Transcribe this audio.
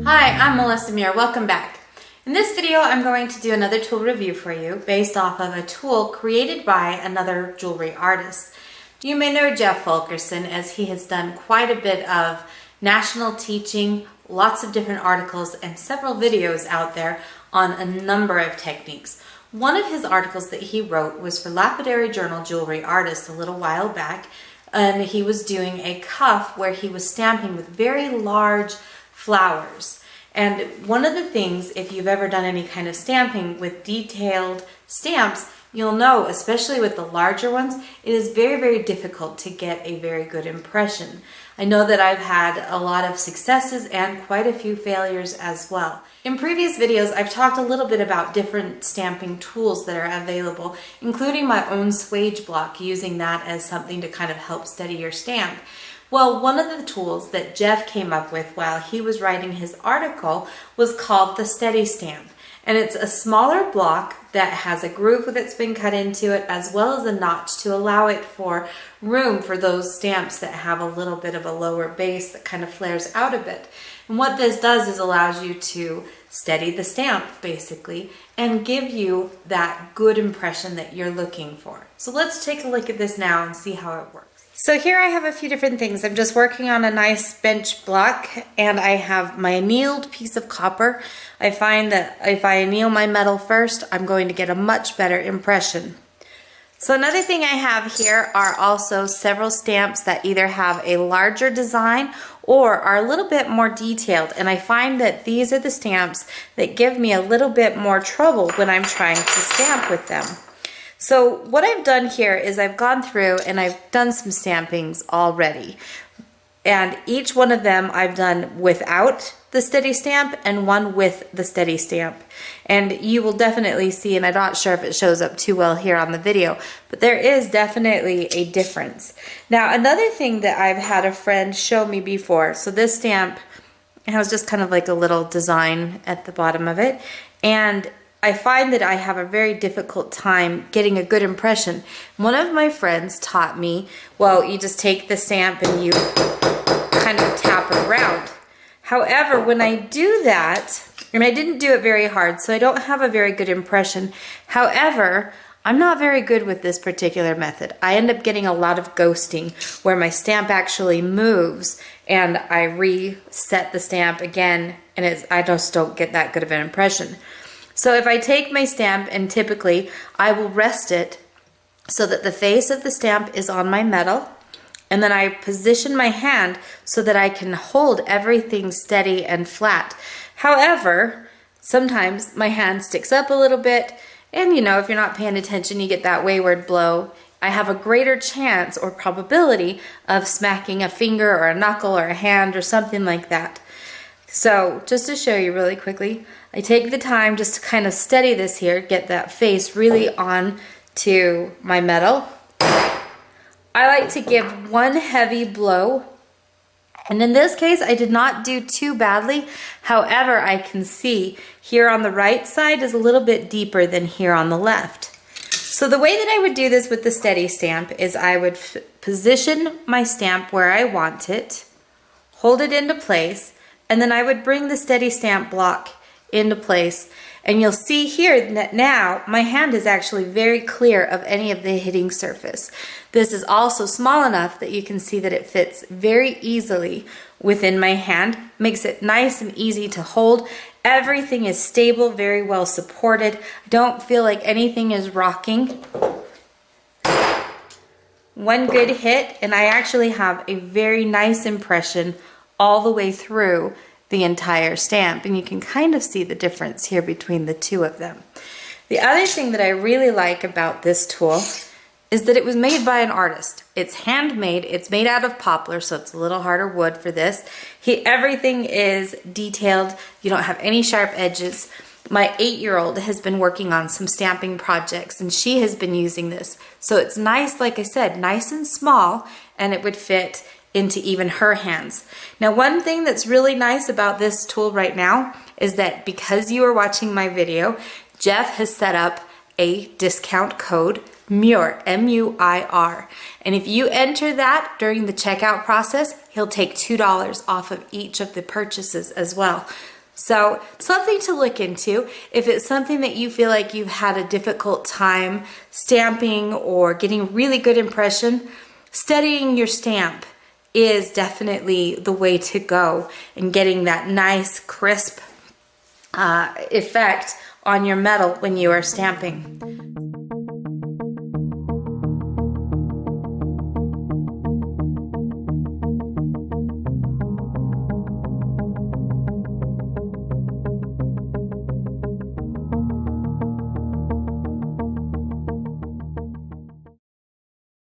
Hi, I'm Melissa Muir. Welcome back. In this video, I'm going to do another tool review for you based off of a tool created by another jewelry artist. You may know Jeff Fulkerson as he has done quite a bit of national teaching, lots of different articles, and several videos out there on a number of techniques. One of his articles that he wrote was for Lapidary Journal Jewelry Artist a little while back, and he was doing a cuff where he was stamping with very large flowers. And one of the things, if you've ever done any kind of stamping with detailed stamps, you'll know, especially with the larger ones, it is very, very difficult to get a very good impression. I know that I've had a lot of successes and quite a few failures as well. In previous videos, I've talked a little bit about different stamping tools that are available, including my own swage block, using that as something to kind of help steady your stamp. Well, one of the tools that Jeff came up with while he was writing his article was called the Steady Stamp. And it's a smaller block that has a groove that's been cut into it, as well as a notch to allow it for room for those stamps that have a little bit of a lower base that kind of flares out a bit. And what this does is allows you to steady the stamp, basically, and give you that good impression that you're looking for. So let's take a look at this now and see how it works. So here I have a few different things. I'm just working on a nice bench block, and I have my annealed piece of copper. I find that if I anneal my metal first, I'm going to get a much better impression. So another thing I have here are also several stamps that either have a larger design or are a little bit more detailed, and I find that these are the stamps that give me a little bit more trouble when I'm trying to stamp with them. So what I've done here is I've gone through and I've done some stampings already. And each one of them I've done without the steady stamp and one with the steady stamp. And you will definitely see, and I'm not sure if it shows up too well here on the video, but there is definitely a difference. Now, another thing that I've had a friend show me before, so this stamp has just kind of like a little design at the bottom of it, and I find that I have a very difficult time getting a good impression. One of my friends taught me, well, you just take the stamp and you kind of tap it around. However, when I do that, and I didn't do it very hard, so I don't have a very good impression. However, I'm not very good with this particular method. I end up getting a lot of ghosting where my stamp actually moves and I reset the stamp again, and I just don't get that good of an impression. So if I take my stamp, and typically I will rest it so that the face of the stamp is on my metal, and then I position my hand so that I can hold everything steady and flat. However, sometimes my hand sticks up a little bit, and you know, if you're not paying attention, you get that wayward blow. I have a greater chance or probability of smacking a finger or a knuckle or a hand or something like that. So just to show you really quickly, I take the time just to kind of steady this here, get that face really on to my metal. I like to give one heavy blow, and in this case I did not do too badly. However, I can see here on the right side is a little bit deeper than here on the left. So the way that I would do this with the steady stamp is I would position my stamp where I want it, hold it into place, and then I would bring the steady stamp block into place, and you'll see here that now my hand is actually very clear of any of the hitting surface. This is also small enough that you can see that it fits very easily within my hand, makes it nice and easy to hold. Everything is stable, very well supported. I don't feel like anything is rocking. One good hit, and I actually have a very nice impression all the way through the entire stamp, and you can kind of see the difference here between the two of them. The other thing that I really like about this tool is that it was made by an artist. It's handmade, it's made out of poplar, so it's a little harder wood for this. Everything is detailed, you don't have any sharp edges. My 8-year-old has been working on some stamping projects, and she has been using this. So it's nice, like I said, nice and small, and it would fit into even her hands. Now, one thing that's really nice about this tool right now is that because you are watching my video, Jeff has set up a discount code, MUIR, M-U-I-R. And if you enter that during the checkout process, he'll take $2 off of each of the purchases as well. So something to look into. If it's something that you feel like you've had a difficult time stamping or getting really good impression, studying your stamp is definitely the way to go in getting that nice crisp effect on your metal when you are stamping.